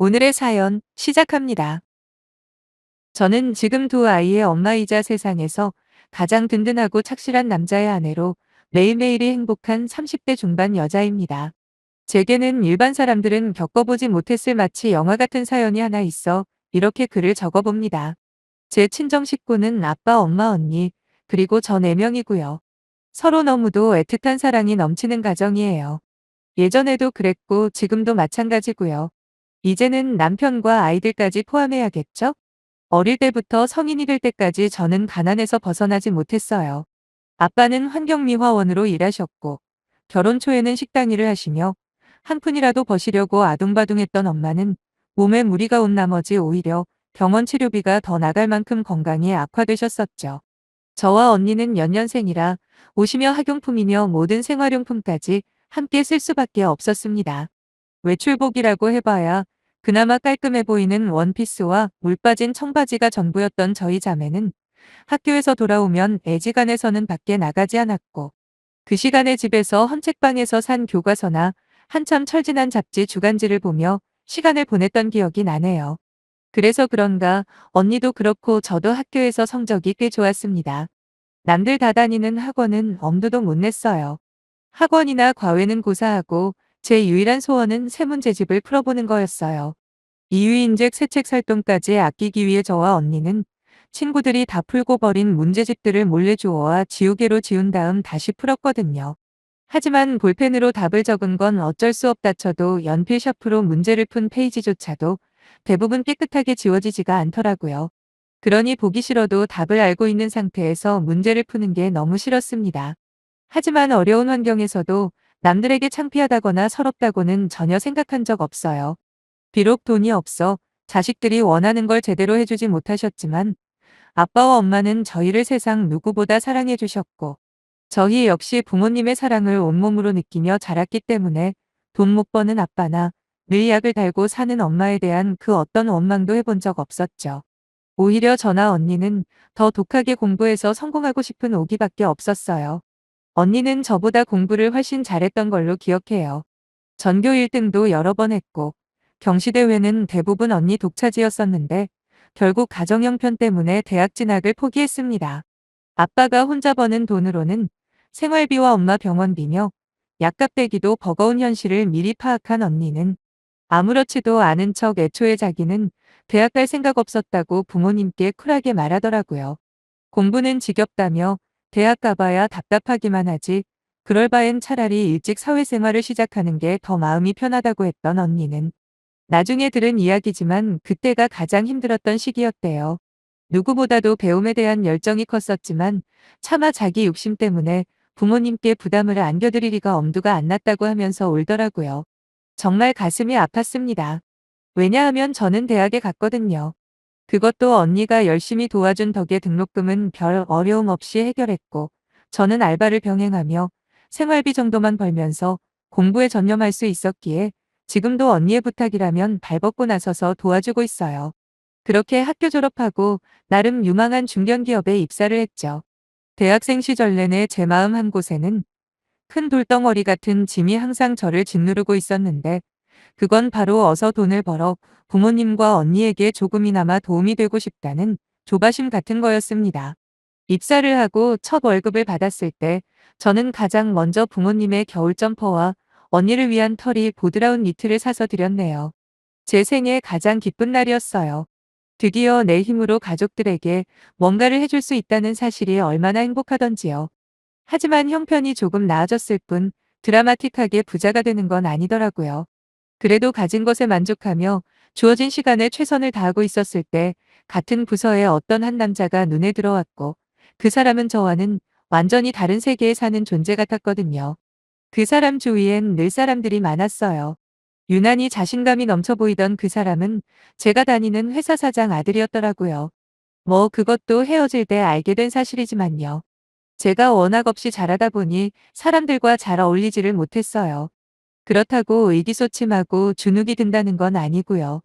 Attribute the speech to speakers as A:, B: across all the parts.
A: 오늘의 사연 시작합니다. 저는 지금 두 아이의 엄마이자 세상에서 가장 든든하고 착실한 남자의 아내로 매일매일이 행복한 30대 중반 여자입니다. 제게는 일반 사람들은 겪어보지 못했을 마치 영화 같은 사연이 하나 있어 이렇게 글을 적어봅니다. 제 친정 식구는 아빠, 엄마, 언니, 그리고 저 4명이고요. 서로 너무도 애틋한 사랑이 넘치는 가정이에요. 예전에도 그랬고 지금도 마찬가지고요. 이제는 남편과 아이들까지 포함해야겠죠? 어릴 때부터 성인이 될 때까지 저는 가난에서 벗어나지 못했어요. 아빠는 환경미화원으로 일하셨고, 결혼 초에는 식당 일을 하시며, 한 푼이라도 버시려고 아둥바둥했던 엄마는 몸에 무리가 온 나머지 오히려 병원 치료비가 더 나갈 만큼 건강이 악화되셨었죠. 저와 언니는 연년생이라 옷이며 학용품이며 모든 생활용품까지 함께 쓸 수밖에 없었습니다. 외출복이라고 해봐야 그나마 깔끔해 보이는 원피스와 물 빠진 청바지가 전부였던 저희 자매는 학교에서 돌아오면 애지간해서는 밖에 나가지 않았고, 그 시간에 집에서 헌책방에서 산 교과서나 한참 철진한 잡지 주간지를 보며 시간을 보냈던 기억이 나네요. 그래서 그런가 언니도 그렇고 저도 학교에서 성적이 꽤 좋았습니다. 남들 다 다니는 학원은 엄두도 못 냈어요. 학원이나 과외는 고사하고 제 유일한 소원은 세문제집을 풀어보는 거였어요. 이유인즉 새 책 살 돈까지 아끼기 위해 저와 언니는 친구들이 다 풀고 버린 문제집들을 몰래 주워와 지우개로 지운 다음 다시 풀었거든요. 하지만 볼펜으로 답을 적은 건 어쩔 수 없다 쳐도 연필 샤프로 문제를 푼 페이지조차도 대부분 깨끗하게 지워지지가 않더라고요. 그러니 보기 싫어도 답을 알고 있는 상태에서 문제를 푸는 게 너무 싫었습니다. 하지만 어려운 환경에서도 남들에게 창피하다거나 서럽다고는 전혀 생각한 적 없어요. 비록 돈이 없어 자식들이 원하는 걸 제대로 해주지 못하셨지만 아빠와 엄마는 저희를 세상 누구보다 사랑해 주셨고 저희 역시 부모님의 사랑을 온몸으로 느끼며 자랐기 때문에 돈 못 버는 아빠나 늘 약을 달고 사는 엄마에 대한 그 어떤 원망도 해본 적 없었죠. 오히려 저나 언니는 더 독하게 공부해서 성공하고 싶은 오기밖에 없었어요. 언니는 저보다 공부를 훨씬 잘했던 걸로 기억해요. 전교 1등도 여러 번 했고 경시대회는 대부분 언니 독차지였었는데 결국 가정 형편 때문에 대학 진학을 포기했습니다. 아빠가 혼자 버는 돈으로는 생활비와 엄마 병원비며 약값 대기도 버거운 현실을 미리 파악한 언니는 아무렇지도 않은 척 애초에 자기는 대학 갈 생각 없었다고 부모님께 쿨하게 말하더라고요. 공부는 지겹다며 대학 가봐야 답답하기만 하지 그럴 바엔 차라리 일찍 사회생활을 시작하는 게 더 마음이 편하다고 했던 언니는 나중에 들은 이야기지만 그때가 가장 힘들었던 시기였대요. 누구보다도 배움에 대한 열정이 컸었지만 차마 자기 욕심 때문에 부모님께 부담을 안겨드릴 리가 엄두가 안 났다고 하면서 울더라고요. 정말 가슴이 아팠습니다. 왜냐하면 저는 대학에 갔거든요. 그것도 언니가 열심히 도와준 덕에 등록금은 별 어려움 없이 해결했고 저는 알바를 병행하며 생활비 정도만 벌면서 공부에 전념할 수 있었기에 지금도 언니의 부탁이라면 발벗고 나서서 도와주고 있어요. 그렇게 학교 졸업하고 나름 유망한 중견기업에 입사를 했죠. 대학생 시절 내내 제 마음 한 곳에는 큰 돌덩어리 같은 짐이 항상 저를 짓누르고 있었는데 그건 바로 어서 돈을 벌어 부모님과 언니에게 조금이나마 도움이 되고 싶다는 조바심 같은 거였습니다. 입사를 하고 첫 월급을 받았을 때 저는 가장 먼저 부모님의 겨울 점퍼와 언니를 위한 털이 보드라운 니트를 사서 드렸네요. 제 생애 가장 기쁜 날이었어요. 드디어 내 힘으로 가족들에게 뭔가를 해줄 수 있다는 사실이 얼마나 행복하던지요. 하지만 형편이 조금 나아졌을 뿐 드라마틱하게 부자가 되는 건 아니더라고요. 그래도 가진 것에 만족하며 주어진 시간에 최선을 다하고 있었을 때 같은 부서의 어떤 한 남자가 눈에 들어왔고 그 사람은 저와는 완전히 다른 세계에 사는 존재 같았거든요. 그 사람 주위엔 늘 사람들이 많았어요. 유난히 자신감이 넘쳐 보이던 그 사람은 제가 다니는 회사 사장 아들이었더라고요. 뭐 그것도 헤어질 때 알게 된 사실이지만요. 제가 워낙 없이 자라다 보니 사람들과 잘 어울리지를 못했어요. 그렇다고 의기소침하고 주눅이 든다는 건 아니고요.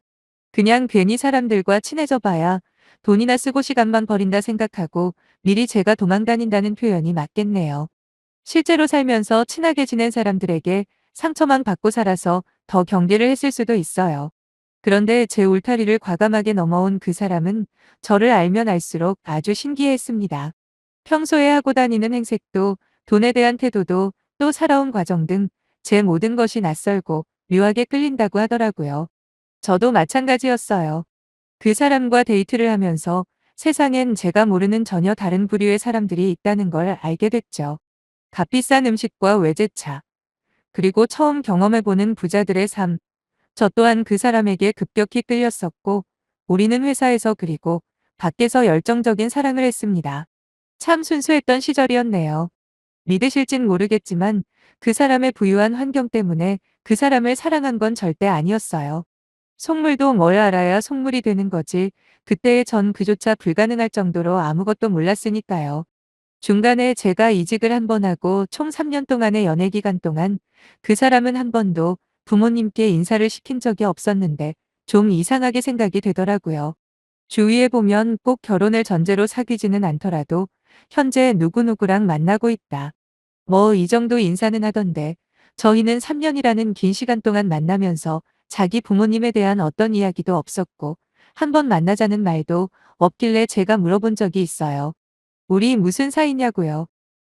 A: 그냥 괜히 사람들과 친해져 봐야 돈이나 쓰고 시간만 버린다 생각하고 미리 제가 도망다닌다는 표현이 맞겠네요. 실제로 살면서 친하게 지낸 사람들에게 상처만 받고 살아서 더 경계를 했을 수도 있어요. 그런데 제 울타리를 과감하게 넘어온 그 사람은 저를 알면 알수록 아주 신기해했습니다. 평소에 하고 다니는 행색도, 돈에 대한 태도도, 또 살아온 과정 등 제 모든 것이 낯설고 묘하게 끌린다고 하더라고요. 저도 마찬가지였어요. 그 사람과 데이트를 하면서 세상엔 제가 모르는 전혀 다른 부류의 사람들이 있다는 걸 알게 됐죠. 값비싼 음식과 외제차, 그리고 처음 경험해보는 부자들의 삶, 저 또한 그 사람에게 급격히 끌렸었고, 우리는 회사에서 그리고 밖에서 열정적인 사랑을 했습니다. 참 순수했던 시절이었네요. 믿으실진 모르겠지만 그 사람의 부유한 환경 때문에 그 사람을 사랑한 건 절대 아니었어요. 속물도 뭘 알아야 속물이 되는 거지. 그때의 전 그조차 불가능할 정도로 아무것도 몰랐으니까요. 중간에 제가 이직을 한 번 하고 총 3년 동안의 연애 기간 동안 그 사람은 한 번도 부모님께 인사를 시킨 적이 없었는데 좀 이상하게 생각이 되더라고요. 주위에 보면 꼭 결혼을 전제로 사귀지는 않더라도 현재 누구누구랑 만나고 있다. 뭐 이 정도 인사는 하던데 저희는 3년이라는 긴 시간 동안 만나면서 자기 부모님에 대한 어떤 이야기도 없었고 한 번 만나자는 말도 없길래 제가 물어본 적이 있어요. 우리 무슨 사이냐고요.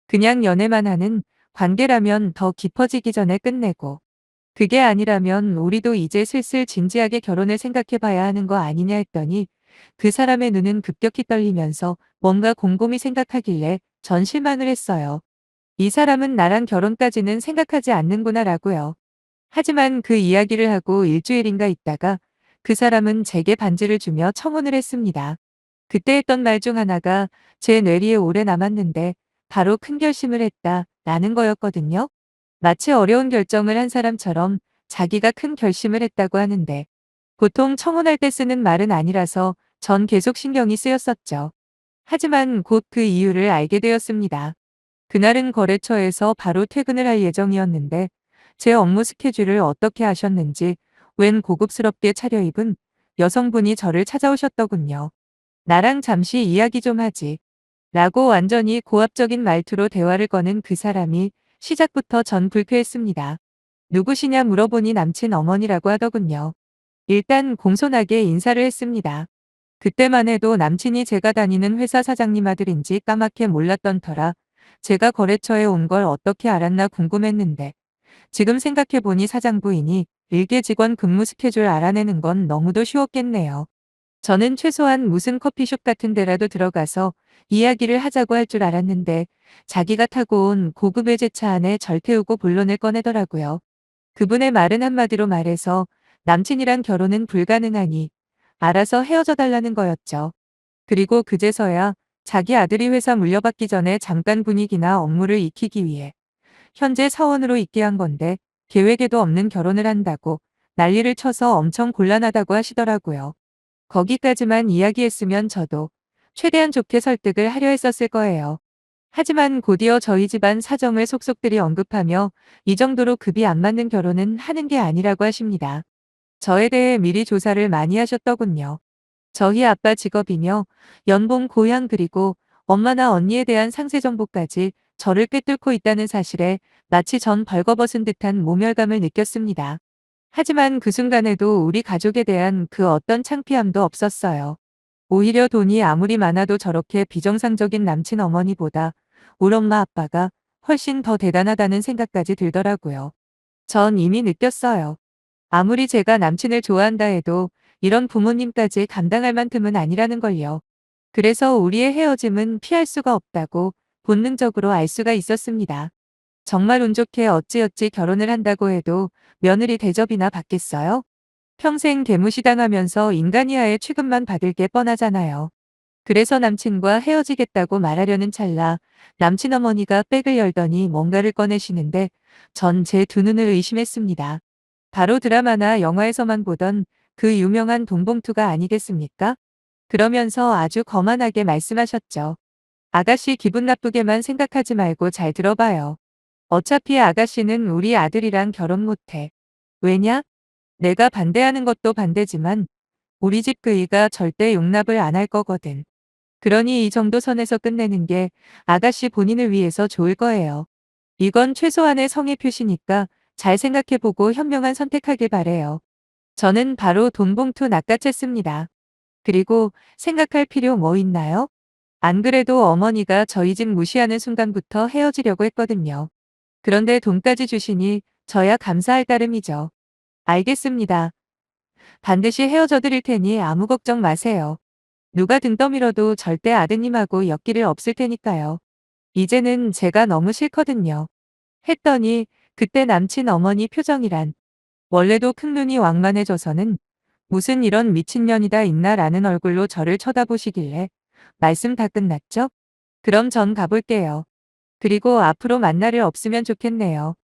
A: 그냥 연애만 하는 관계라면 더 깊어지기 전에 끝내고 그게 아니라면 우리도 이제 슬슬 진지하게 결혼을 생각해 봐야 하는 거 아니냐 했더니 그 사람의 눈은 급격히 떨리면서 뭔가 곰곰이 생각하길래 전 실망을 했어요. 이 사람은 나랑 결혼까지는 생각하지 않는구나라고요. 하지만 그 이야기를 하고 일주일인가 있다가 그 사람은 제게 반지를 주며 청혼을 했습니다. 그때 했던 말 중 하나가 제 뇌리에 오래 남았는데 바로 큰 결심을 했다 라는 거였거든요. 마치 어려운 결정을 한 사람처럼 자기가 큰 결심을 했다고 하는데 보통 청혼할 때 쓰는 말은 아니라서 전 계속 신경이 쓰였었죠. 하지만 곧 그 이유를 알게 되었습니다. 그날은 거래처에서 바로 퇴근을 할 예정이었는데 제 업무 스케줄을 어떻게 아셨는지 웬 고급스럽게 차려입은 여성분이 저를 찾아오셨더군요. 나랑 잠시 이야기 좀 하지. 라고 완전히 고압적인 말투로 대화를 거는 그 사람이 시작부터 전 불쾌했습니다. 누구시냐 물어보니 남친 어머니라고 하더군요. 일단 공손하게 인사를 했습니다. 그때만 해도 남친이 제가 다니는 회사 사장님 아들인지 까맣게 몰랐던 터라 제가 거래처에 온 걸 어떻게 알았나 궁금했는데 지금 생각해보니 사장 부인이 일개 직원 근무 스케줄 알아내는 건 너무도 쉬웠겠네요. 저는 최소한 무슨 커피숍 같은 데라도 들어가서 이야기를 하자고 할 줄 알았는데 자기가 타고 온 고급 외제차 안에 절 태우고 본론을 꺼내더라고요. 그분의 말은 한마디로 말해서 남친이랑 결혼은 불가능하니 알아서 헤어져 달라는 거였죠. 그리고 그제서야 자기 아들이 회사 물려받기 전에 잠깐 분위기나 업무를 익히기 위해 현재 사원으로 있게 한 건데 계획에도 없는 결혼을 한다고 난리를 쳐서 엄청 곤란하다고 하시더라고요. 거기까지만 이야기했으면 저도 최대한 좋게 설득을 하려 했었을 거예요. 하지만 곧이어 저희 집안 사정을 속속들이 언급하며 이 정도로 급이 안 맞는 결혼은 하는 게 아니라고 하십니다. 저에 대해 미리 조사를 많이 하셨더군요. 저희 아빠 직업이며 연봉 고향 그리고 엄마나 언니에 대한 상세 정보까지 저를 꿰뚫고 있다는 사실에 마치 전 벌거벗은 듯한 모멸감을 느꼈습니다. 하지만 그 순간에도 우리 가족에 대한 그 어떤 창피함도 없었어요. 오히려 돈이 아무리 많아도 저렇게 비정상적인 남친 어머니보다 우리 엄마 아빠가 훨씬 더 대단하다는 생각까지 들더라고요. 전 이미 느꼈어요. 아무리 제가 남친을 좋아한다 해도 이런 부모님까지 감당할 만큼은 아니라는 걸요. 그래서 우리의 헤어짐은 피할 수가 없다고 본능적으로 알 수가 있었습니다. 정말 운 좋게 어찌어찌 결혼을 한다고 해도 며느리 대접이나 받겠어요? 평생 개무시당하면서 인간이하의 취급만 받을 게 뻔하잖아요. 그래서 남친과 헤어지겠다고 말하려는 찰나 남친 어머니가 백을 열더니 뭔가를 꺼내시는데 전 제 두 눈을 의심했습니다. 바로 드라마나 영화에서만 보던 그 유명한 돈봉투가 아니겠습니까? 그러면서 아주 거만하게 말씀하셨죠. 아가씨 기분 나쁘게만 생각하지 말고 잘 들어봐요. 어차피 아가씨는 우리 아들이랑 결혼 못해. 왜냐? 내가 반대하는 것도 반대지만 우리 집 그이가 절대 용납을 안 할 거거든. 그러니 이 정도 선에서 끝내는 게 아가씨 본인을 위해서 좋을 거예요. 이건 최소한의 성의 표시니까 잘 생각해보고 현명한 선택하길 바래요. 저는 바로 돈 봉투 낚아챘습니다. 그리고 생각할 필요 뭐 있나요? 안 그래도 어머니가 저희 집 무시하는 순간부터 헤어지려고 했거든요. 그런데 돈까지 주시니 저야 감사할 따름이죠. 알겠습니다. 반드시 헤어져 드릴 테니 아무 걱정 마세요. 누가 등 떠밀어도 절대 아드님하고 엮일 일 없을 테니까요. 이제는 제가 너무 싫거든요. 했더니 그때 남친 어머니 표정이란 원래도 큰 눈이 왕만해져서는 무슨 이런 미친년이다 있나라는 얼굴로 저를 쳐다보시길래 말씀 다 끝났죠? 그럼 전 가볼게요. 그리고 앞으로 만날 일 없으면 좋겠네요.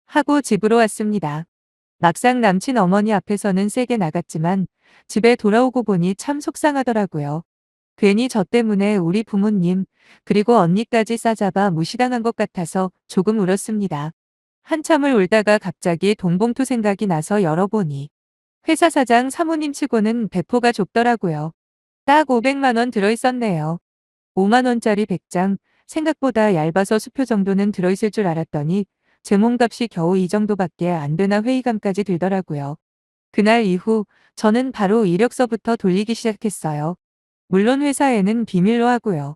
A: 하고 집으로 왔습니다. 막상 남친 어머니 앞에서는 세게 나갔지만 집에 돌아오고 보니 참 속상하더라고요. 괜히 저 때문에 우리 부모님 그리고 언니까지 싸잡아 무시당한 것 같아서 조금 울었습니다. 한참을 울다가 갑자기 돈봉투 생각이 나서 열어보니 회사 사장 사모님 치고는 배포가 좁더라고요. 딱 500만 원 들어있었네요. 5만 원짜리 100장, 생각보다 얇아서 수표 정도는 들어있을 줄 알았더니 제 몸값이 겨우 이 정도밖에 안 되나 회의감까지 들더라고요. 그날 이후 저는 바로 이력서부터 돌리기 시작했어요. 물론 회사에는 비밀로 하고요.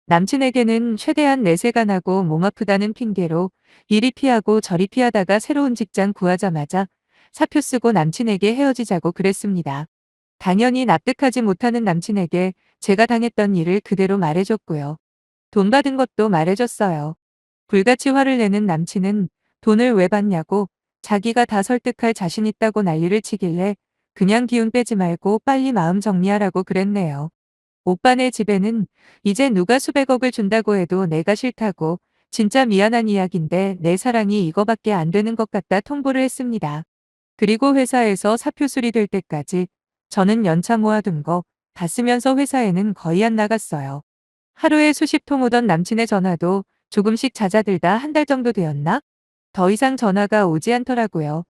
A: 남친에게는 최대한 내세가 나고 몸 아프다는 핑계로 이리 피하고 저리 피하다가 새로운 직장 구하자마자 사표 쓰고 남친에게 헤어지자고 그랬습니다. 당연히 납득하지 못하는 남친에게 제가 당했던 일을 그대로 말해줬고요. 돈 받은 것도 말해줬어요. 불같이 화를 내는 남친은 돈을 왜 받냐고 자기가 다 설득할 자신 있다고 난리를 치길래 그냥 기운 빼지 말고 빨리 마음 정리하라고 그랬네요. 오빠네 집에는 이제 누가 수백억을 준다고 해도 내가 싫다고 진짜 미안한 이야기인데 내 사랑이 이거밖에 안 되는 것 같다 통보를 했습니다. 그리고 회사에서 사표 수리될 때까지 저는 연차 모아둔 거 다 쓰면서 회사에는 거의 안 나갔어요. 하루에 수십 통 오던 남친의 전화도 조금씩 잦아들다 한 달 정도 되었나? 더 이상 전화가 오지 않더라고요.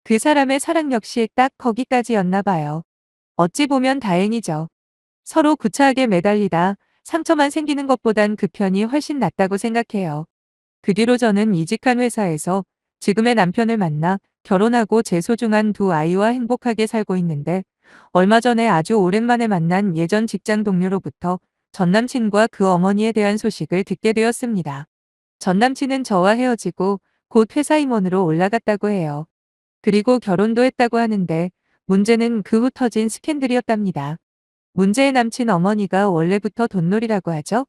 A: 그 사람의 사랑 역시 딱 거기까지였나 봐요. 어찌 보면 다행이죠. 서로 구차하게 매달리다 상처만 생기는 것보단 그 편이 훨씬 낫다고 생각해요. 그 뒤로 저는 이직한 회사에서 지금의 남편을 만나 결혼하고 제 소중한 두 아이와 행복하게 살고 있는데 얼마 전에 아주 오랜만에 만난 예전 직장 동료로부터 전 남친과 그 어머니에 대한 소식을 듣게 되었습니다. 전 남친은 저와 헤어지고 곧 회사 임원으로 올라갔다고 해요. 그리고 결혼도 했다고 하는데 문제는 그 후 터진 스캔들이었답니다. 문제의 남친 어머니가 원래부터 돈놀이라고 하죠?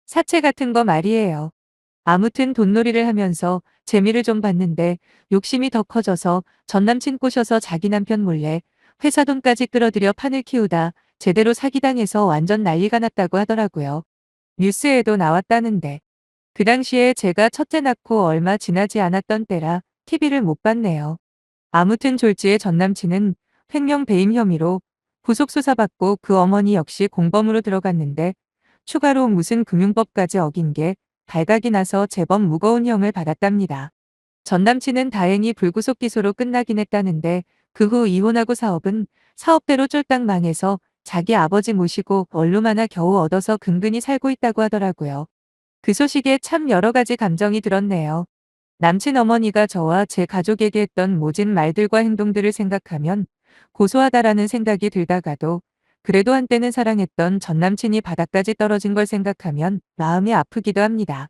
A: 사채 같은 거 말이에요. 아무튼 돈놀이를 하면서 재미를 좀 봤는데 욕심이 더 커져서 전 남친 꼬셔서 자기 남편 몰래 회사 돈까지 끌어들여 판을 키우다 제대로 사기당해서 완전 난리가 났다고 하더라고요. 뉴스에도 나왔다는데. 그 당시에 제가 첫째 낳고 얼마 지나지 않았던 때라 TV를 못 봤네요. 아무튼 졸지의 전 남친은 횡령 배임 혐의로 구속 수사받고 그 어머니 역시 공범으로 들어갔는데 추가로 무슨 금융법까지 어긴 게 발각이 나서 제법 무거운 형을 받았답니다. 전 남친은 다행히 불구속 기소로 끝나긴 했다는데 그 후 이혼하고 사업은 사업대로 쫄딱 망해서 자기 아버지 모시고 원룸 하나 겨우 얻어서 근근히 살고 있다고 하더라고요. 그 소식에 참 여러 가지 감정이 들었네요. 남친 어머니가 저와 제 가족에게 했던 모진 말들과 행동들을 생각하면 고소하다라는 생각이 들다가도 그래도 한때는 사랑했던 전 남친이 바닥까지 떨어진 걸 생각하면 마음이 아프기도 합니다.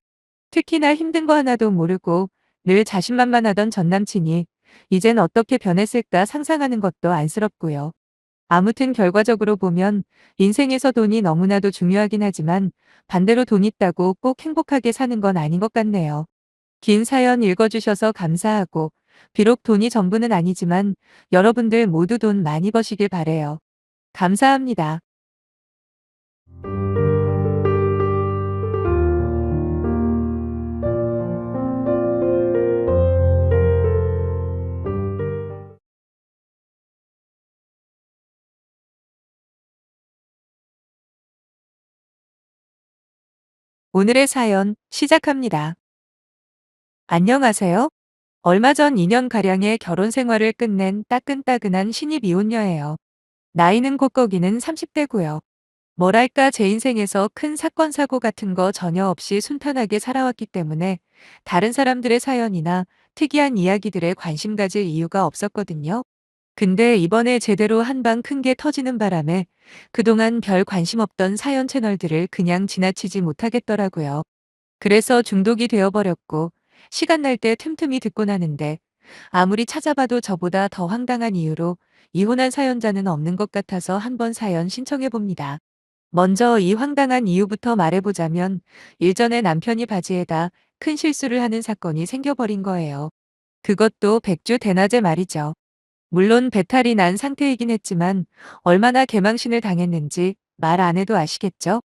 A: 특히나 힘든 거 하나도 모르고 늘 자신만만하던 전 남친이 이젠 어떻게 변했을까 상상하는 것도 안쓰럽고요. 아무튼 결과적으로 보면 인생에서 돈이 너무나도 중요하긴 하지만 반대로 돈 있다고 꼭 행복하게 사는 건 아닌 것 같네요. 긴 사연 읽어주셔서 감사하고 비록 돈이 전부는 아니지만 여러분들 모두 돈 많이 버시길 바래요. 감사합니다. 오늘의 사연 시작합니다. 안녕하세요. 얼마 전 2년가량의 결혼 생활을 끝낸 따끈따끈한 신입 이혼녀예요. 나이는 곧 거기는 30대고요. 뭐랄까 제 인생에서 큰 사건 사고 같은 거 전혀 없이 순탄하게 살아왔기 때문에 다른 사람들의 사연이나 특이한 이야기들에 관심 가질 이유가 없었거든요. 근데 이번에 제대로 한방 큰 게 터지는 바람에 그동안 별 관심 없던 사연 채널들을 그냥 지나치지 못하겠더라고요. 그래서 중독이 되어버렸고 시간 날 때 틈틈이 듣곤 하는데 아무리 찾아봐도 저보다 더 황당한 이유로 이혼한 사연자는 없는 것 같아서 한번 사연 신청해 봅니다. 먼저 이 황당한 이유부터 말해보자면 일전에 남편이 바지에다 큰 실수를 하는 사건이 생겨버린 거예요. 그것도 백주 대낮에 말이죠. 물론 배탈이 난 상태이긴 했지만 얼마나 개망신을 당했는지 말 안 해도 아시겠죠?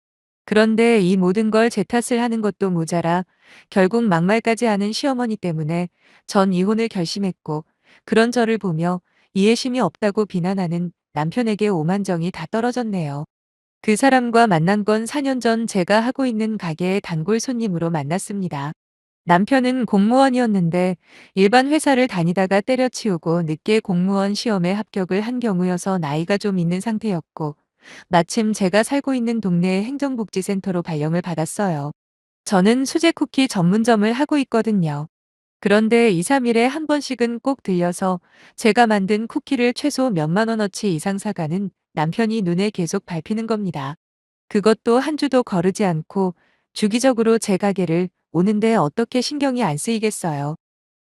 A: 그런데 이 모든 걸 제 탓을 하는 것도 모자라 결국 막말까지 하는 시어머니 때문에 전 이혼을 결심했고 그런 저를 보며 이해심이 없다고 비난하는 남편에게 오만정이 다 떨어졌네요. 그 사람과 만난 건 4년 전 제가 하고 있는 가게의 단골 손님으로 만났습니다. 남편은 공무원이었는데 일반 회사를 다니다가 때려치우고 늦게 공무원 시험에 합격을 한 경우여서 나이가 좀 있는 상태였고 마침 제가 살고 있는 동네의 행정복지센터로 발령을 받았어요. 저는 수제 쿠키 전문점을 하고 있거든요. 그런데 2, 3일에 한 번씩은 꼭 들려서 제가 만든 쿠키를 최소 몇만 원어치 이상 사가는 남편이 눈에 계속 밟히는 겁니다. 그것도 한 주도 거르지 않고 주기적으로 제 가게를 오는데 어떻게 신경이 안 쓰이겠어요.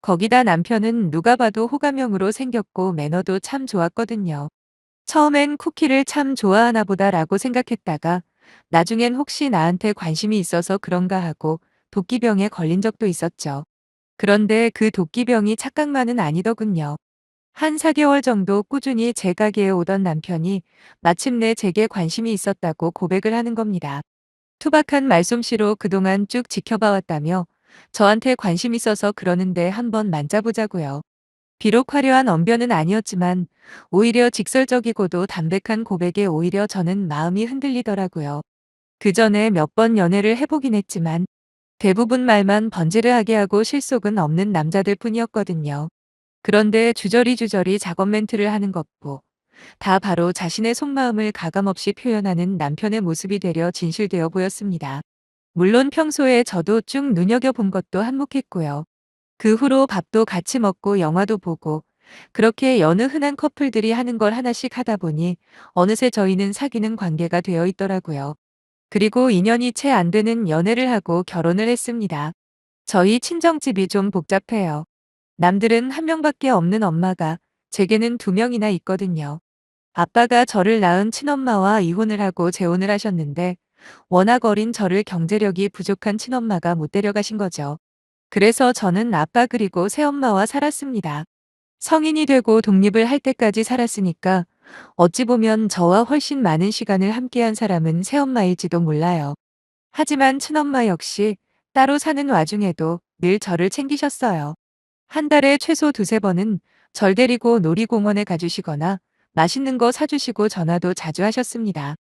A: 거기다 남편은 누가 봐도 호감형으로 생겼고 매너도 참 좋았거든요. 처음엔 쿠키를 참 좋아하나 보다라고 생각했다가 나중엔 혹시 나한테 관심이 있어서 그런가 하고 도끼병에 걸린 적도 있었죠. 그런데 그 도끼병이 착각만은 아니더군요. 한 4개월 정도 꾸준히 제 가게에 오던 남편이 마침내 제게 관심이 있었다고 고백을 하는 겁니다. 투박한 말솜씨로 그동안 쭉 지켜봐왔다며 저한테 관심 있어서 그러는데 한번 만져보자고요. 비록 화려한 언변은 아니었지만 오히려 직설적이고도 담백한 고백에 오히려 저는 마음이 흔들리더라고요. 그 전에 몇 번 연애를 해보긴 했지만 대부분 말만 번지르하게 하고 실속은 없는 남자들 뿐이었거든요. 그런데 주저리주저리 작업 멘트를 하는 것보 다 바로 자신의 속마음을 가감없이 표현하는 남편의 모습이 되려 진실되어 보였습니다. 물론 평소에 저도 쭉 눈여겨본 것도 한몫했고요. 그 후로 밥도 같이 먹고 영화도 보고 그렇게 여느 흔한 커플들이 하는 걸 하나씩 하다 보니 어느새 저희는 사귀는 관계가 되어 있더라고요. 그리고 2년이 채 안 되는 연애를 하고 결혼을 했습니다. 저희 친정집이 좀 복잡해요. 남들은 한 명밖에 없는 엄마가 제게는 두 명이나 있거든요. 아빠가 저를 낳은 친엄마와 이혼을 하고 재혼을 하셨는데 워낙 어린 저를 경제력이 부족한 친엄마가 못 데려가신 거죠. 그래서 저는 아빠 그리고 새엄마와 살았습니다. 성인이 되고 독립을 할 때까지 살았으니까 어찌 보면 저와 훨씬 많은 시간을 함께한 사람은 새엄마일지도 몰라요. 하지만 친엄마 역시 따로 사는 와중에도 늘 저를 챙기셨어요. 한 달에 최소 두세 번은 절 데리고 놀이공원에 가주시거나 맛있는 거 사주시고 전화도 자주 하셨습니다.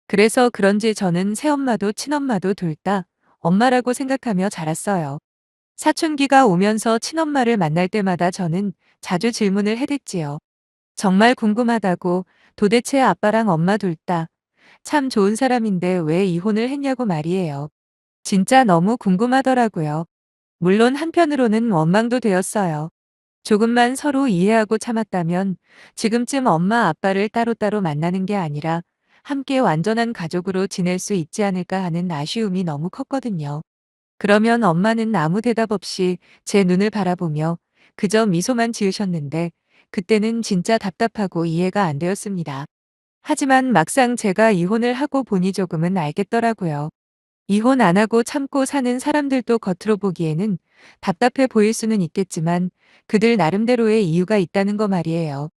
A: 그래서 그런지 저는 새엄마도 친엄마도 둘 다 엄마라고 생각하며 자랐어요. 사춘기가 오면서 친엄마를 만날 때마다 저는 자주 질문을 해댔지요. 정말 궁금하다고 도대체 아빠랑 엄마 둘 다 참 좋은 사람인데 왜 이혼을 했냐고 말이에요. 진짜 너무 궁금하더라고요. 물론 한편으로는 원망도 되었어요. 조금만 서로 이해하고 참았다면 지금쯤 엄마 아빠를 따로따로 만나는 게 아니라 함께 완전한 가족으로 지낼 수 있지 않을까 하는 아쉬움이 너무 컸거든요. 그러면 엄마는 아무 대답 없이 제 눈을 바라보며 그저 미소만 지으셨는데 그때는 진짜 답답하고 이해가 안 되었습니다. 하지만 막상 제가 이혼을 하고 보니 조금은 알겠더라고요. 이혼 안 하고 참고 사는 사람들도 겉으로 보기에는 답답해 보일 수는 있겠지만 그들 나름대로의 이유가 있다는 거 말이에요.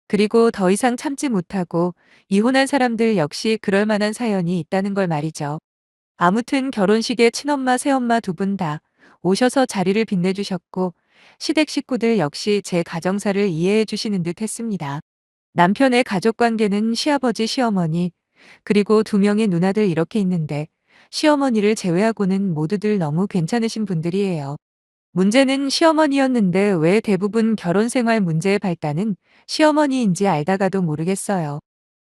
A: 그리고 더 이상 참지 못하고 이혼한 사람들 역시 그럴 만한 사연이 있다는 걸 말이죠. 아무튼 결혼식에 친엄마, 새엄마 두 분 다 오셔서 자리를 빛내주셨고 시댁 식구들 역시 제 가정사를 이해해 주시는 듯 했습니다. 남편의 가족관계는 시아버지, 시어머니, 그리고 두 명의 누나들 이렇게 있는데 시어머니를 제외하고는 모두들 너무 괜찮으신 분들이에요. 문제는 시어머니였는데 왜 대부분 결혼 생활 문제의 발단은 시어머니인지 알다가도 모르겠어요.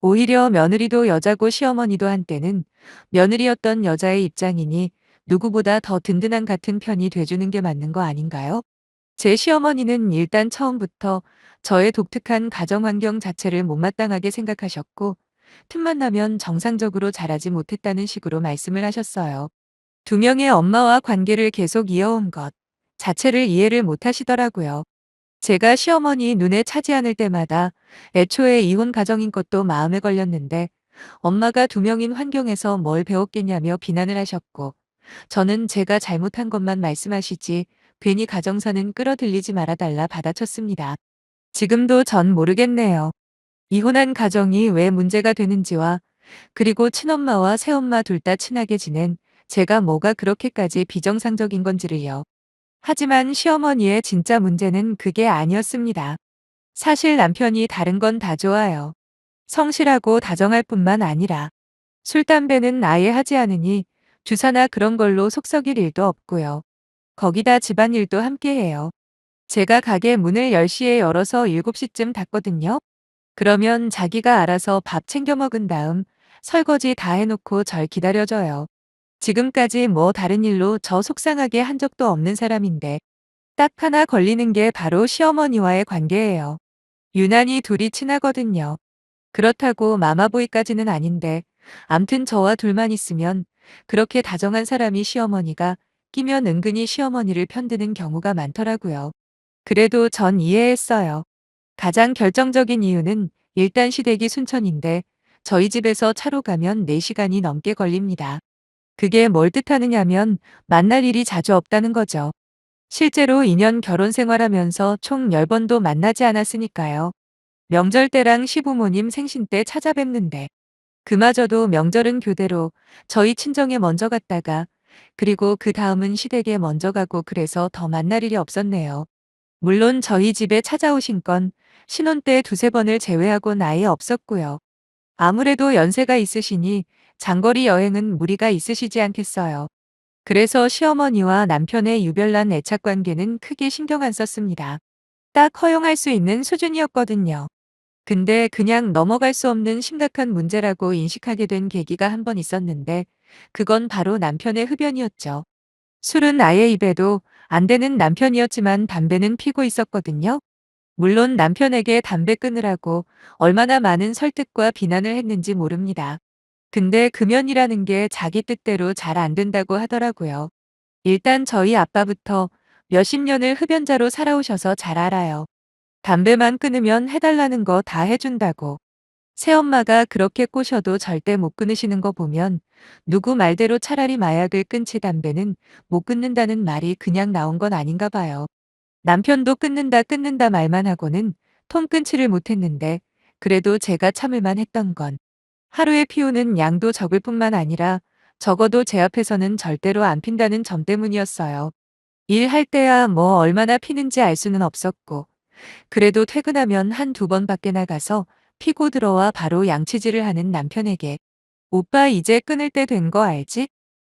A: 오히려 며느리도 여자고 시어머니도 한때는 며느리였던 여자의 입장이니 누구보다 더 든든한 같은 편이 돼주는 게 맞는 거 아닌가요? 제 시어머니는 일단 처음부터 저의 독특한 가정 환경 자체를 못마땅하게 생각하셨고, 틈만 나면 정상적으로 자라지 못했다는 식으로 말씀을 하셨어요. 두 명의 엄마와 관계를 계속 이어온 것 자체를 이해를 못 하시더라고요. 제가 시어머니 눈에 차지 않을 때마다 애초에 이혼 가정인 것도 마음에 걸렸는데 엄마가 두 명인 환경에서 뭘 배웠겠냐며 비난을 하셨고, 저는 제가 잘못한 것만 말씀하시지 괜히 가정사는 끌어들이지 말아달라 받아쳤습니다. 지금도 전 모르겠네요. 이혼한 가정이 왜 문제가 되는지와, 그리고 친엄마와 새엄마 둘 다 친하게 지낸 제가 뭐가 그렇게까지 비정상적인 건지를요. 하지만 시어머니의 진짜 문제는 그게 아니었습니다. 사실 남편이 다른 건 다 좋아요. 성실하고 다정할 뿐만 아니라 술, 담배는 아예 하지 않으니 주사나 그런 걸로 속 썩일 일도 없고요. 거기다 집안일도 함께 해요. 제가 가게 문을 10시에 열어서 7시쯤 닫거든요. 그러면 자기가 알아서 밥 챙겨 먹은 다음 설거지 다 해놓고 절 기다려줘요. 지금까지 뭐 다른 일로 저 속상하게 한 적도 없는 사람인데 딱 하나 걸리는 게 바로 시어머니와의 관계예요. 유난히 둘이 친하거든요. 그렇다고 마마보이까지는 아닌데 암튼 저와 둘만 있으면 그렇게 다정한 사람이 시어머니가 끼면 은근히 시어머니를 편드는 경우가 많더라고요. 그래도 전 이해했어요. 가장 결정적인 이유는 일단 시댁이 순천인데 저희 집에서 차로 가면 4시간이 넘게 걸립니다. 그게 뭘 뜻하느냐면 만날 일이 자주 없다는 거죠. 실제로 2년 결혼 생활하면서 총 10번도 만나지 않았으니까요. 명절 때랑 시부모님 생신 때 찾아뵙는데 그마저도 명절은 교대로 저희 친정에 먼저 갔다가 그리고 그 다음은 시댁에 먼저 가고 그래서 더 만날 일이 없었네요. 물론 저희 집에 찾아오신 건 신혼 때 두세 번을 제외하곤 아예 없었고요. 아무래도 연세가 있으시니 장거리 여행은 무리가 있으시지 않겠어요. 그래서 시어머니와 남편의 유별난 애착 관계는 크게 신경 안 썼습니다. 딱 허용할 수 있는 수준이었거든요. 근데 그냥 넘어갈 수 없는 심각한 문제라고 인식하게 된 계기가 한 번 있었는데 그건 바로 남편의 흡연이었죠. 술은 아예 입에도 안 되는 남편이었지만 담배는 피고 있었거든요. 물론 남편에게 담배 끊으라고 얼마나 많은 설득과 비난을 했는지 모릅니다. 근데 금연이라는 게 자기 뜻대로 잘 안 된다고 하더라고요. 일단 저희 아빠부터 몇십 년을 흡연자로 살아오셔서 잘 알아요. 담배만 끊으면 해달라는 거 다 해준다고. 새엄마가 그렇게 꼬셔도 절대 못 끊으시는 거 보면 누구 말대로 차라리 마약을 끊지 담배는 못 끊는다는 말이 그냥 나온 건 아닌가 봐요. 남편도 끊는다 말만 하고는 통 끊지를 못했는데 그래도 제가 참을만 했던 건 하루에 피우는 양도 적을 뿐만 아니라 적어도 제 앞에서는 절대로 안 핀다는 점 때문이었어요. 일할 때야 뭐 얼마나 피는지 알 수는 없었고 그래도 퇴근하면 한두 번 밖에 나가서 피고 들어와 바로 양치질을 하는 남편에게 "오빠 이제 끊을 때 된 거 알지?"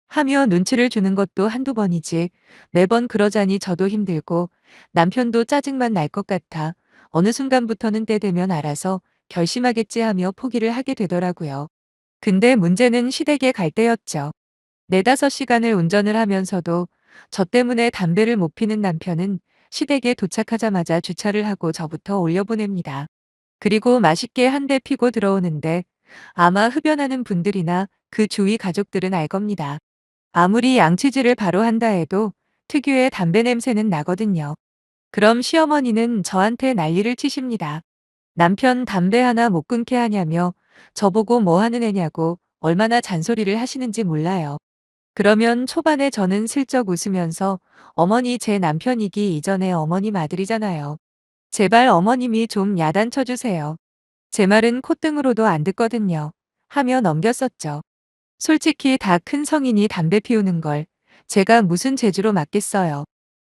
A: 하며 눈치를 주는 것도 한두 번이지 매번 그러자니 저도 힘들고 남편도 짜증만 날 것 같아 어느 순간부터는 때 되면 알아서 결심하겠지 하며 포기를 하게 되더라고요. 근데 문제는 시댁에 갈 때였죠. 4~5시간을 운전을 하면서도 저 때문에 담배를 못 피는 남편은 시댁에 도착하자마자 주차를 하고 저부터 올려보냅니다. 그리고 맛있게 한 대 피고 들어오는데 아마 흡연하는 분들이나 그 주위 가족들은 알 겁니다. 아무리 양치질을 바로 한다 해도 특유의 담배 냄새는 나거든요. 그럼 시어머니는 저한테 난리를 치십니다. 남편 담배 하나 못 끊게 하냐며 저보고 뭐 하는 애냐고 얼마나 잔소리를 하시는지 몰라요. 그러면 초반에 저는 슬쩍 웃으면서 어머니 제 남편이기 이전에 어머님 아들이잖아요. 제발 어머님이 좀 야단쳐 주세요. 제 말은 콧등으로도 안 듣거든요. 하며 넘겼었죠. 솔직히 다 큰 성인이 담배 피우는 걸 제가 무슨 재주로 맡겠어요.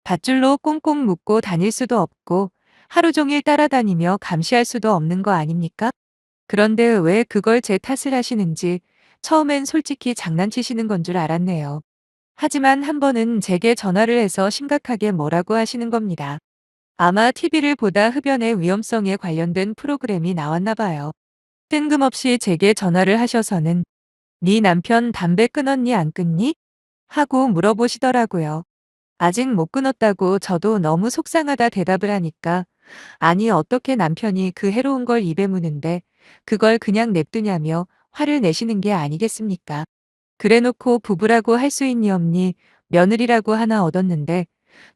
A: 밧줄로 꽁꽁 묶고 다닐 수도 없고 하루 종일 따라다니며 감시할 수도 없는 거 아닙니까? 그런데 왜 그걸 제 탓을 하시는지 처음엔 솔직히 장난치시는 건 줄 알았네요. 하지만 한 번은 제게 전화를 해서 심각하게 뭐라고 하시는 겁니다. 아마 TV를 보다 흡연의 위험성에 관련된 프로그램이 나왔나 봐요. 뜬금없이 제게 전화를 하셔서는 "네 남편 담배 끊었니 안 끊니?" 하고 물어보시더라고요. 아직 못 끊었다고 저도 너무 속상하다 대답을 하니까 아니 어떻게 남편이 그 해로운 걸 입에 무는데 그걸 그냥 냅두냐며 화를 내시는 게 아니겠습니까? 그래놓고 부부라고 할 수 있니 없니 며느리라고 하나 얻었는데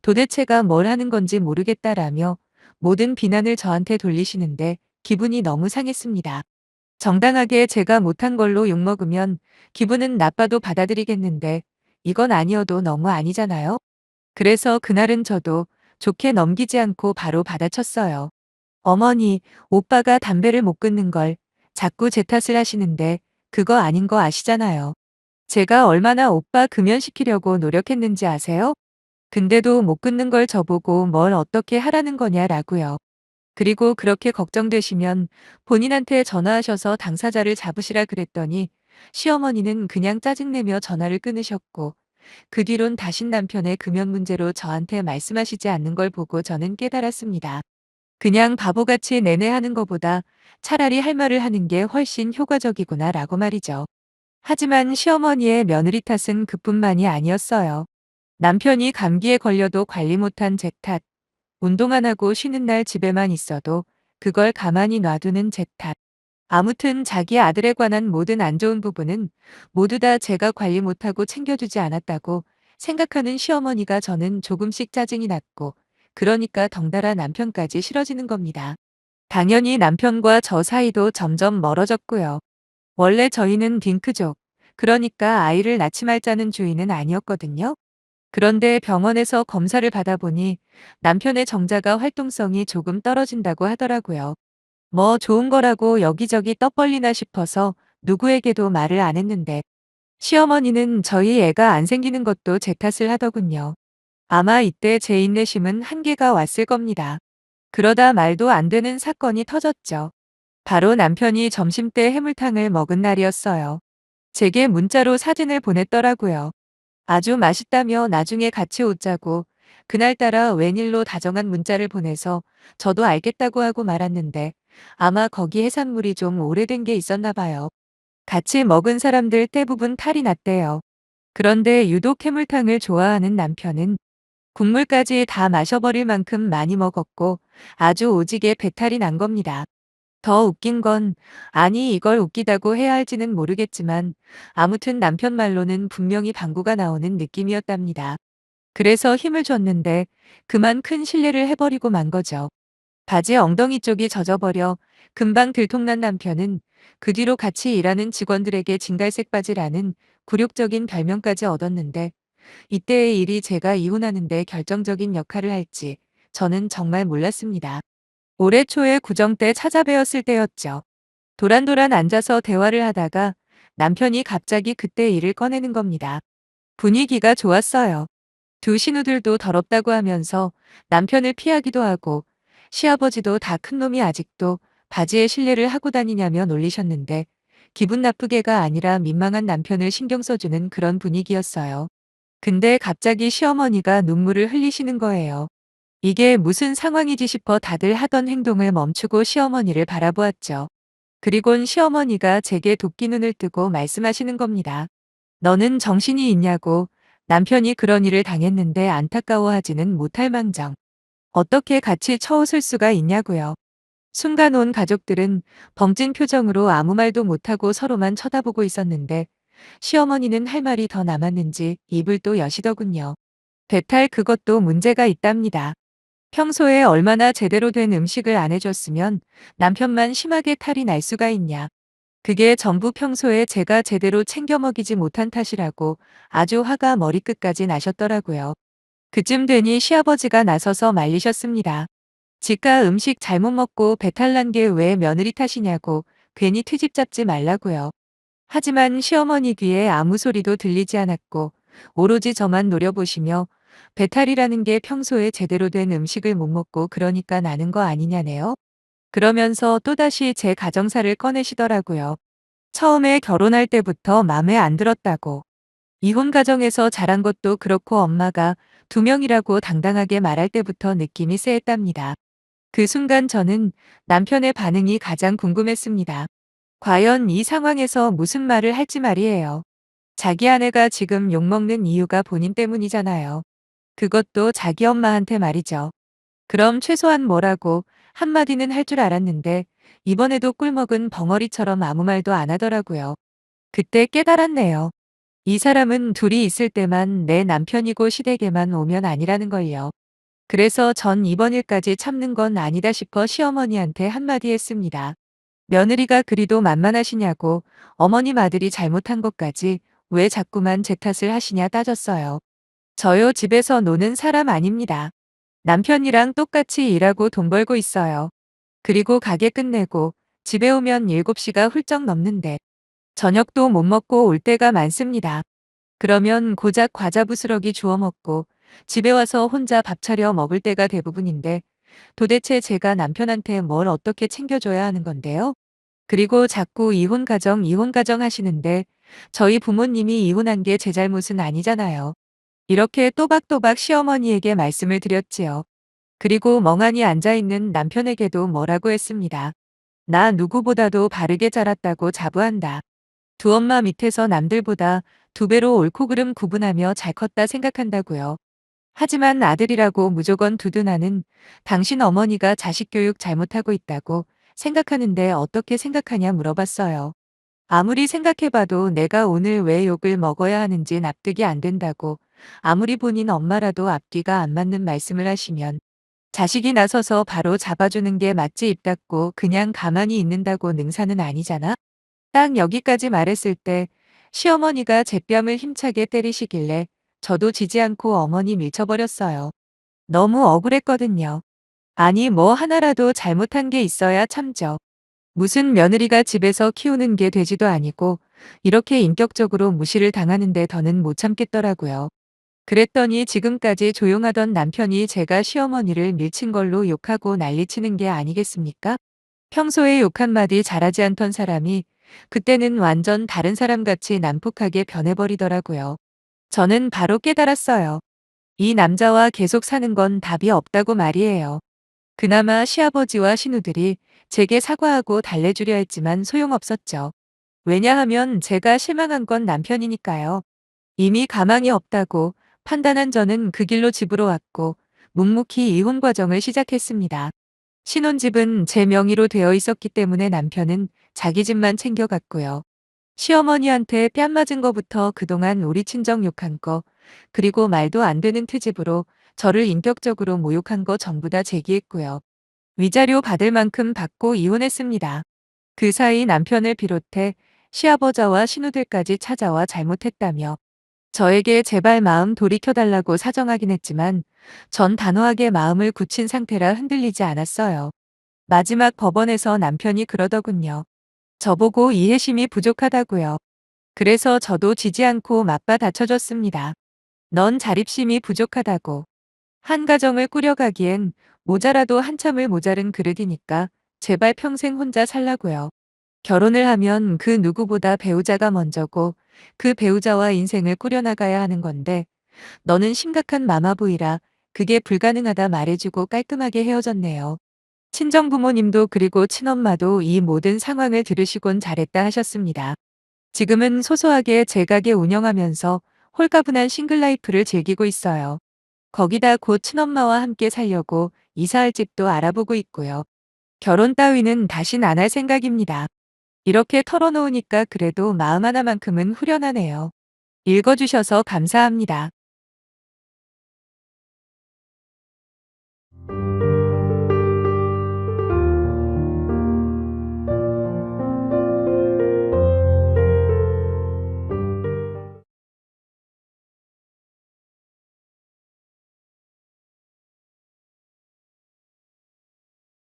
A: 도대체가 뭘 하는 건지 모르겠다라며 모든 비난을 저한테 돌리시는데 기분이 너무 상했습니다. 정당하게 제가 못한 걸로 욕먹으면 기분은 나빠도 받아들이겠는데 이건 아니어도 너무 아니잖아요? 그래서 그날은 저도 좋게 넘기지 않고 바로 받아쳤어요. 어머니, 오빠가 담배를 못 끊는 걸 자꾸 제 탓을 하시는데 그거 아닌 거 아시잖아요. 제가 얼마나 오빠 금연시키려고 노력했는지 아세요? 근데도 못 끊는 걸 저보고 뭘 어떻게 하라는 거냐라고요. 그리고 그렇게 걱정되시면 본인한테 전화하셔서 당사자를 잡으시라 그랬더니 시어머니는 그냥 짜증내며 전화를 끊으셨고 그 뒤론 다신 남편의 금연 문제로 저한테 말씀하시지 않는 걸 보고 저는 깨달았습니다. 그냥 바보같이 내내하는 것보다 차라리 할 말을 하는 게 훨씬 효과적이구나라고 말이죠. 하지만 시어머니의 며느리 탓은 그뿐만이 아니었어요. 남편이 감기에 걸려도 관리 못한 제 탓, 운동 안 하고 쉬는 날 집에만 있어도 그걸 가만히 놔두는 제 탓. 아무튼 자기 아들에 관한 모든 안 좋은 부분은 모두 다 제가 관리 못하고 챙겨주지 않았다고 생각하는 시어머니가 저는 조금씩 짜증이 났고 그러니까 덩달아 남편까지 싫어지는 겁니다. 당연히 남편과 저 사이도 점점 멀어졌고요. 원래 저희는 딩크족, 그러니까 아이를 낳지 말자는 주의는 아니었거든요. 그런데 병원에서 검사를 받아보니 남편의 정자가 활동성이 조금 떨어진다고 하더라고요. 뭐 좋은 거라고 여기저기 떡벌리나 싶어서 누구에게도 말을 안 했는데 시어머니는 저희 애가 안 생기는 것도 제 탓을 하더군요. 아마 이때 제 인내심은 한계가 왔을 겁니다. 그러다 말도 안 되는 사건이 터졌죠. 바로 남편이 점심때 해물탕을 먹은 날이었어요. 제게 문자로 사진을 보냈더라고요. 아주 맛있다며 나중에 같이 웃자고 그날따라 웬일로 다정한 문자를 보내서 저도 알겠다고 하고 말았는데 아마 거기 해산물이 좀 오래된 게 있었나 봐요. 같이 먹은 사람들 대부분 탈이 났대요. 그런데 유독 해물탕을 좋아하는 남편은 국물까지 다 마셔버릴 만큼 많이 먹었고 아주 오지게 배탈이 난 겁니다. 더 웃긴 건 아니 이걸 웃기다고 해야 할지는 모르겠지만 아무튼 남편 말로는 분명히 방구가 나오는 느낌이었답니다. 그래서 힘을 줬는데 그만 큰 실례를 해버리고 만 거죠. 바지 엉덩이 쪽이 젖어버려 금방 들통난 남편은 그 뒤로 같이 일하는 직원들에게 진갈색 바지라는 굴욕적인 별명까지 얻었는데 이때의 일이 제가 이혼하는데 결정적인 역할을 할지 저는 정말 몰랐습니다. 올해 초에 구정 때 찾아뵈었을 때였죠. 도란도란 앉아서 대화를 하다가 남편이 갑자기 그때 일을 꺼내는 겁니다. 분위기가 좋았어요. 두 신우들도 더럽다고 하면서 남편을 피하기도 하고 시아버지도 다 큰 놈이 아직도 바지에 실례를 하고 다니냐며 놀리셨는데 기분 나쁘게가 아니라 민망한 남편을 신경 써주는 그런 분위기였어요. 근데 갑자기 시어머니가 눈물을 흘리시는 거예요. 이게 무슨 상황이지 싶어 다들 하던 행동을 멈추고 시어머니를 바라보았죠. 그리곤 시어머니가 제게 도끼 눈을 뜨고 말씀하시는 겁니다. 너는 정신이 있냐고 남편이 그런 일을 당했는데 안타까워하지는 못할 망정. 어떻게 같이 처웃을 수가 있냐고요. 순간 온 가족들은 벙찐 표정으로 아무 말도 못하고 서로만 쳐다보고 있었는데 시어머니는 할 말이 더 남았는지 입을 또 여시더군요. 배탈 그것도 문제가 있답니다. 평소에 얼마나 제대로 된 음식을 안 해줬으면 남편만 심하게 탈이 날 수가 있냐. 그게 전부 평소에 제가 제대로 챙겨 먹이지 못한 탓이라고 아주 화가 머리끝까지 나셨더라고요. 그쯤 되니 시아버지가 나서서 말리셨습니다. 지가 음식 잘못 먹고 배탈 난 게 왜 며느리 탓이냐고 괜히 트집 잡지 말라고요. 하지만 시어머니 귀에 아무 소리도 들리지 않았고 오로지 저만 노려보시며 배탈이라는 게 평소에 제대로 된 음식을 못 먹고 그러니까 나는 거 아니냐네요. 그러면서 또다시 제 가정사를 꺼내시더라고요. 처음에 결혼할 때부터 맘에 안 들었다고. 이혼 가정에서 자란 것도 그렇고 엄마가 두 명이라고 당당하게 말할 때부터 느낌이 쎄했답니다. 그 순간 저는 남편의 반응이 가장 궁금했습니다. 과연 이 상황에서 무슨 말을 할지 말이에요. 자기 아내가 지금 욕먹는 이유가 본인 때문이잖아요. 그것도 자기 엄마한테 말이죠. 그럼 최소한 뭐라고 한마디는 할 줄 알았는데 이번에도 꿀먹은 벙어리처럼 아무 말도 안 하더라고요. 그때 깨달았네요. 이 사람은 둘이 있을 때만 내 남편이고 시댁에만 오면 아니라는 걸요. 그래서 전 이번 일까지 참는 건 아니다 싶어 시어머니한테 한마디 했습니다. 며느리가 그리도 만만하시냐고 어머님 아들이 잘못한 것까지 왜 자꾸만 제 탓을 하시냐 따졌어요. 저요 집에서 노는 사람 아닙니다. 남편이랑 똑같이 일하고 돈 벌고 있어요. 그리고 가게 끝내고 집에 오면 7시가 훌쩍 넘는데 저녁도 못 먹고 올 때가 많습니다. 그러면 고작 과자 부스러기 주워 먹고 집에 와서 혼자 밥 차려 먹을 때가 대부분인데 도대체 제가 남편한테 뭘 어떻게 챙겨줘야 하는 건데요? 그리고 자꾸 이혼 가정 하시는데 저희 부모님이 이혼한 게 제 잘못은 아니잖아요. 이렇게 또박또박 시어머니에게 말씀을 드렸지요. 그리고 멍하니 앉아있는 남편에게도 뭐라고 했습니다. 나 누구보다도 바르게 자랐다고 자부한다. 두 엄마 밑에서 남들보다 2배로 옳고 그름 구분하며 잘 컸다 생각한다고요. 하지만 아들이라고 무조건 두둔하는 당신 어머니가 자식 교육 잘못하고 있다고 생각하는데 어떻게 생각하냐 물어봤어요. 아무리 생각해봐도 내가 오늘 왜 욕을 먹어야 하는지 납득이 안 된다고 아무리 본인 엄마라도 앞뒤가 안 맞는 말씀을 하시면 자식이 나서서 바로 잡아주는 게 맞지 입 닫고 그냥 가만히 있는다고 능사는 아니잖아? 딱 여기까지 말했을 때 시어머니가 제 뺨을 힘차게 때리시길래 저도 지지 않고 어머니 밀쳐버렸어요. 너무 억울했거든요. 아니 뭐 하나라도 잘못한 게 있어야 참죠. 무슨 며느리가 집에서 키우는 게 되지도 아니고 이렇게 인격적으로 무시를 당하는데 더는 못 참겠더라고요. 그랬더니 지금까지 조용하던 남편이 제가 시어머니를 밀친 걸로 욕하고 난리치는 게 아니겠습니까? 평소에 욕 한마디 잘하지 않던 사람이 그때는 완전 다른 사람같이 난폭하게 변해버리더라고요. 저는 바로 깨달았어요. 이 남자와 계속 사는 건 답이 없다고 말이에요. 그나마 시아버지와 시누들이 제게 사과하고 달래주려 했지만 소용없었죠. 왜냐하면 제가 실망한 건 남편이니까요. 이미 가망이 없다고 판단한 저는 그 길로 집으로 왔고 묵묵히 이혼 과정을 시작했습니다. 신혼집은 제 명의로 되어 있었기 때문에 남편은 자기 집만 챙겨갔고요. 시어머니한테 뺨 맞은 거부터 그동안 우리 친정 욕한 거, 그리고 말도 안 되는 트집으로 저를 인격적으로 모욕한 거 전부 다 제기했고요. 위자료 받을 만큼 받고 이혼했습니다. 그 사이 남편을 비롯해 시아버자와 신우들까지 찾아와 잘못했다며 저에게 제발 마음 돌이켜달라고 사정하긴 했지만 전 단호하게 마음을 굳힌 상태라 흔들리지 않았어요. 마지막 법원에서 남편이 그러더군요. 저보고 이해심이 부족하다고요. 그래서 저도 지지 않고 맞받아 다쳐줬습니다. 넌 자립심이 부족하다고. 한 가정을 꾸려가기엔 모자라도 한참을 모자른 그릇이니까 제발 평생 혼자 살라고요. 결혼을 하면 그 누구보다 배우자가 먼저고 그 배우자와 인생을 꾸려나가야 하는 건데 너는 심각한 마마보이라 그게 불가능하다 말해주고 깔끔하게 헤어졌네요. 친정부모님도 그리고 친엄마도 이 모든 상황을 들으시곤 잘했다 하셨습니다. 지금은 소소하게 제 가게 운영하면서 홀가분한 싱글라이프를 즐기고 있어요. 거기다 곧 친엄마와 함께 살려고 이사할 집도 알아보고 있고요. 결혼 따위는 다신 안 할 생각입니다. 이렇게 털어놓으니까 그래도 마음 하나만큼은 후련하네요. 읽어주셔서 감사합니다.